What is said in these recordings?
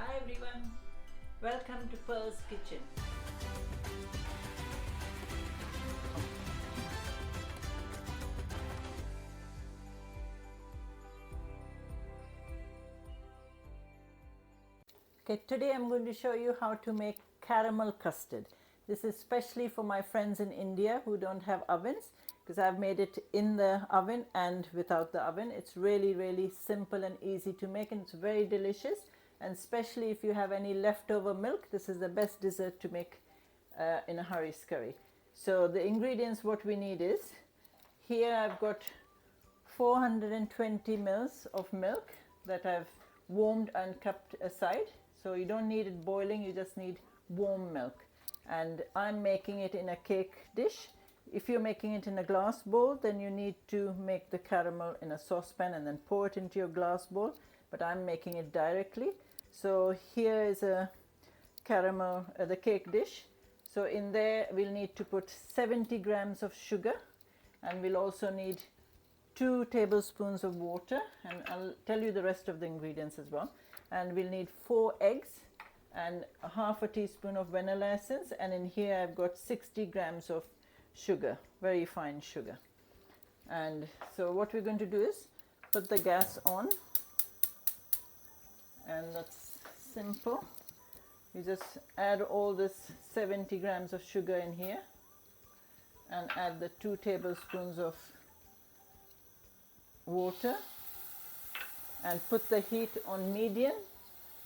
Hi everyone, welcome to Pearl's Kitchen. Okay, today I'm going to show you how to make caramel custard. This is especially for my friends in India who don't have ovens, because I've made it in the oven and without the oven. It's really simple and easy to make, and it's very delicious. And especially if you have any leftover milk, this is the best dessert to make in a hurry scurry. So the ingredients, what we need is, here I've got 420 mils of milk that I've warmed and kept aside. So you don't need it boiling, you just need warm milk. And I'm making it in a cake dish. If you're making it in a glass bowl, then you need to make the caramel in a saucepan and then pour it into your glass bowl. But I'm making it directly. So here is a caramel, the cake dish. So in there we'll need to put 70 grams of sugar, and we'll also need 2 tablespoons of water, and I'll tell you the rest of the ingredients as well. And we'll need 4 eggs and a half a teaspoon of vanilla essence, and in here I've got 60 grams of sugar, very fine sugar. And so what we're going to do is put the gas on, and that's simple. You just add all this 70 grams of sugar in here and add the 2 tablespoons of water and put the heat on medium.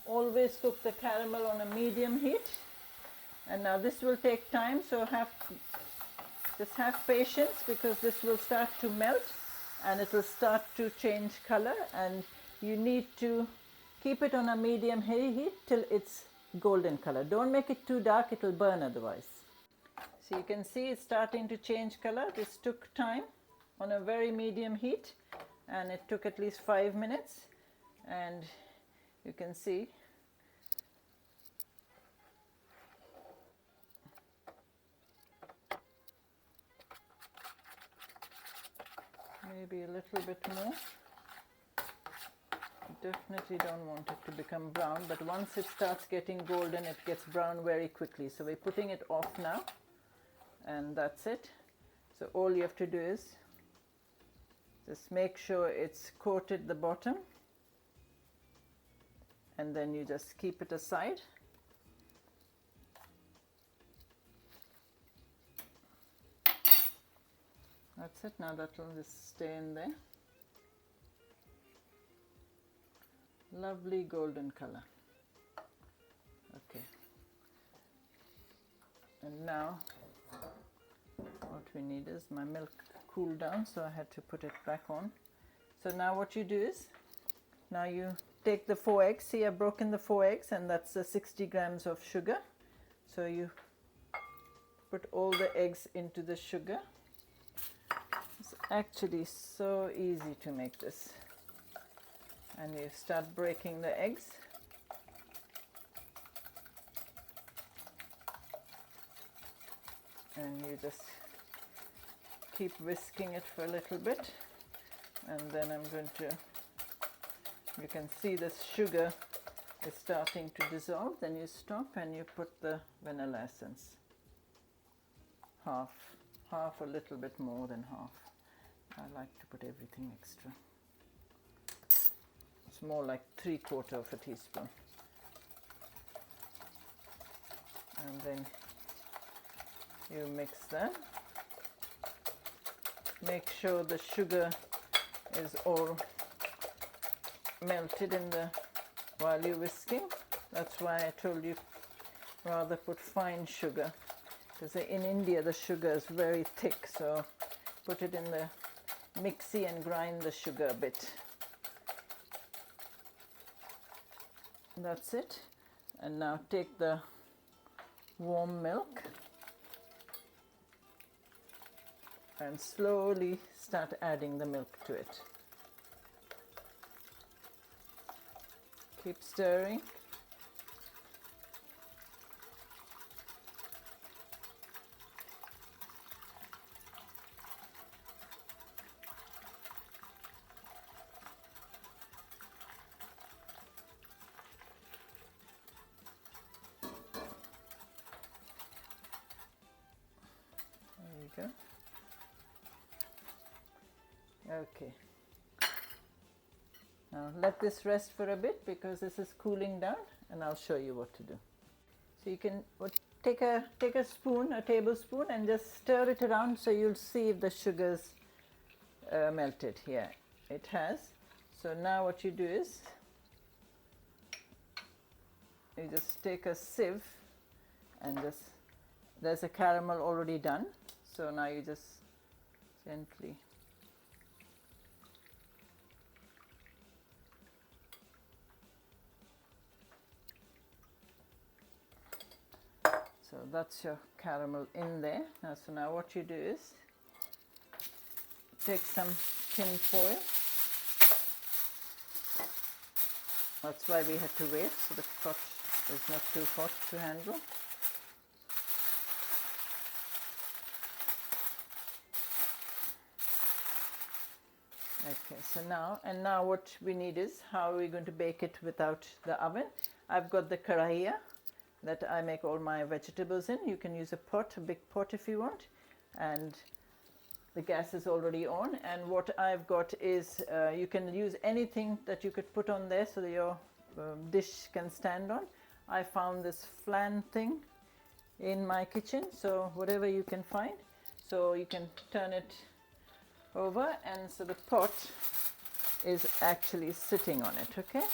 Always cook the caramel on a medium heat. And now this will take time, so just have patience, because this will start to melt and it will start to change color, and you need to keep it on a medium heat till it's golden color. Don't make it too dark, it will burn otherwise. So you can see it's starting to change color. This took time on a very medium heat, and it took at least 5 minutes, and you can see maybe a little bit more. Definitely don't want it to become brown, but once it starts getting golden, it gets brown very quickly. So we're putting it off now, and that's it. So all you have to do is just make sure it's coated the bottom, and then you just keep it aside. That's it. Now that will just stay in there. Lovely golden color. Okay. And now what we need is, my milk cooled down, so I had to put it back on. So now what you do is, now you take the 4 eggs. See, I've broken the 4 eggs, and that's the 60 grams of sugar. So you put all the eggs into the sugar. It's actually so easy to make this. And you start breaking the eggs. And you just keep whisking it for a little bit. And then I'm going to, you can see this sugar is starting to dissolve. Then you stop and you put the vanilla essence. Half, a little bit more than half. I like to put everything extra. It's more like 3/4 of a teaspoon. And then you mix that. Make sure the sugar is all melted in while you're whisking. That's why I told you rather put fine sugar, because in India the sugar is very thick, so put it in the mixie and grind the sugar a bit. That's it. And now take the warm milk and slowly start adding the milk to it. Keep stirring. Okay. Now let this rest for a bit because this is cooling down, and I'll show you what to do. So you can take a spoon, a tablespoon, and just stir it around so you'll see if the sugar's melted. Here it has. So now what you do is you just take a sieve and just, there's a caramel already done. So now you just gently so that's your caramel in there. Now, so now what you do is take some tin foil. That's why we had to wait, so the pot is not too hot to handle. Okay, so now what we need is, how are we going to bake it without the oven? I've got the karahiya that I make all my vegetables in. You can use a pot, a big pot if you want, and the gas is already on. And what I've got is, you can use anything that you could put on there so that your dish can stand on. I found this flan thing in my kitchen, so whatever you can find. So you can turn it over, and so the pot is actually sitting on it, okay?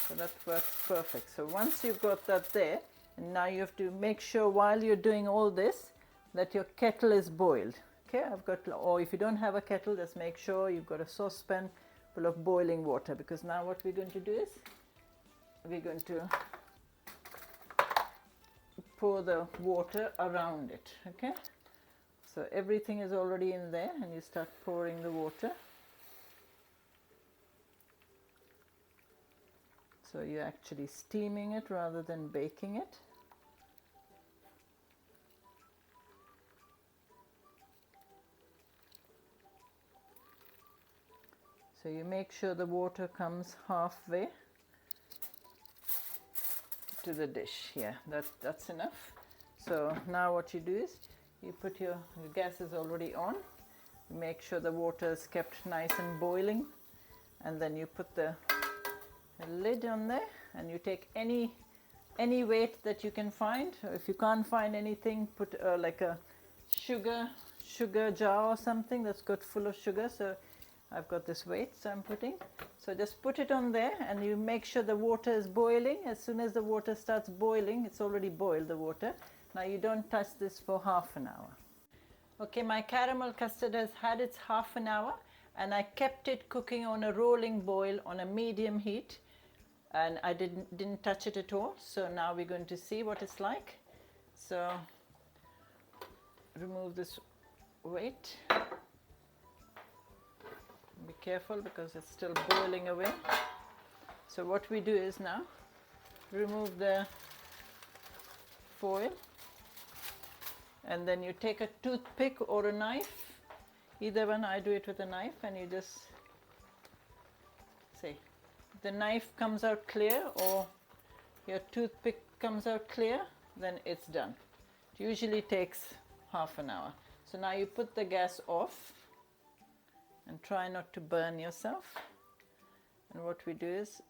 So that works perfect. So once you've got that there, and now you have to make sure while you're doing all this that your kettle is boiled. Okay, or if you don't have a kettle, just make sure you've got a saucepan full of boiling water, because now what we're going to do is we're going to pour the water around it. Okay, so everything is already in there, and you start pouring the water. So you're actually steaming it rather than baking it. So you make sure the water comes halfway to the dish. Yeah, that's enough. So now what you do is you put your gas is already on. You make sure the water is kept nice and boiling, and then you put the lid on there, and you take any weight that you can find. If you can't find anything, put like a sugar jar or something that's got full of sugar. So I've got this weight, so I'm putting. So just put it on there, and you make sure the water is boiling. As soon as the water starts boiling, it's already boiled, the water. Now you don't touch this for half an hour. Okay, my caramel custard has had its half an hour, and I kept it cooking on a rolling boil on a medium heat, and I didn't touch it at all. So now we're going to see what it's like. So remove this weight. Be careful because it's still boiling away. So what we do is now remove the foil, and then you take a toothpick or a knife, either one. I do it with a knife, and you just see the knife comes out clear or your toothpick comes out clear, then it's done. It usually takes half an hour. So now you put the gas off and try not to burn yourself. And what we do is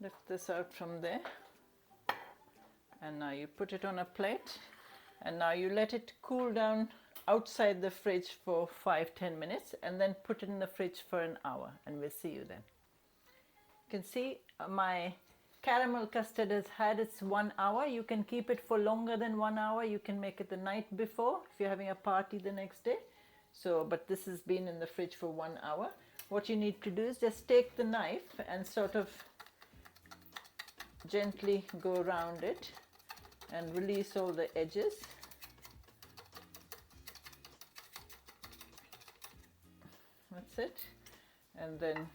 lift this out from there, and now you put it on a plate, and now you let it cool down outside the fridge for 5-10 minutes, and then put it in the fridge for an hour, and we'll see you then. You can see my caramel custard has had its 1 hour. You can keep it for longer than 1 hour. You can make it the night before if you're having a party the next day. So, but this has been in the fridge for 1 hour. What you need to do is just take the knife and sort of gently go around it and release all the edges. That's it. And then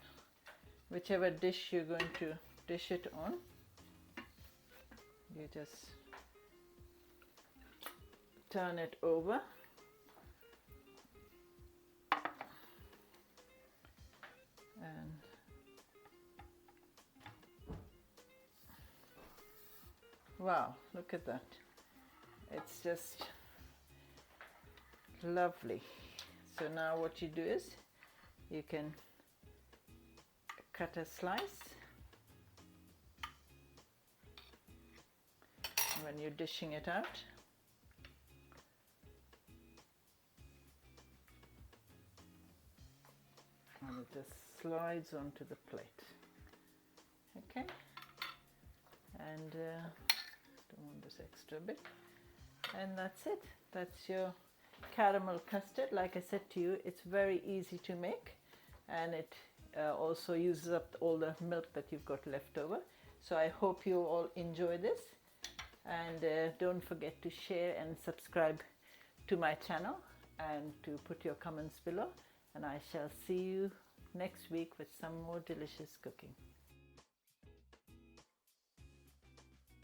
whichever dish you're going to dish it on, you just turn it over. And wow, look at that. It's just Lovely. So now what you do is you can cut a slice when you're dishing it out. And it just slides onto the plate. Okay, and don't want this extra bit. And that's it. That's your caramel custard. Like I said to you, it's very easy to make, and it also uses up all the milk that you've got left over. So I hope you all enjoy this, and don't forget to share and subscribe to my channel and to put your comments below, and I shall see you next week with some more delicious cooking.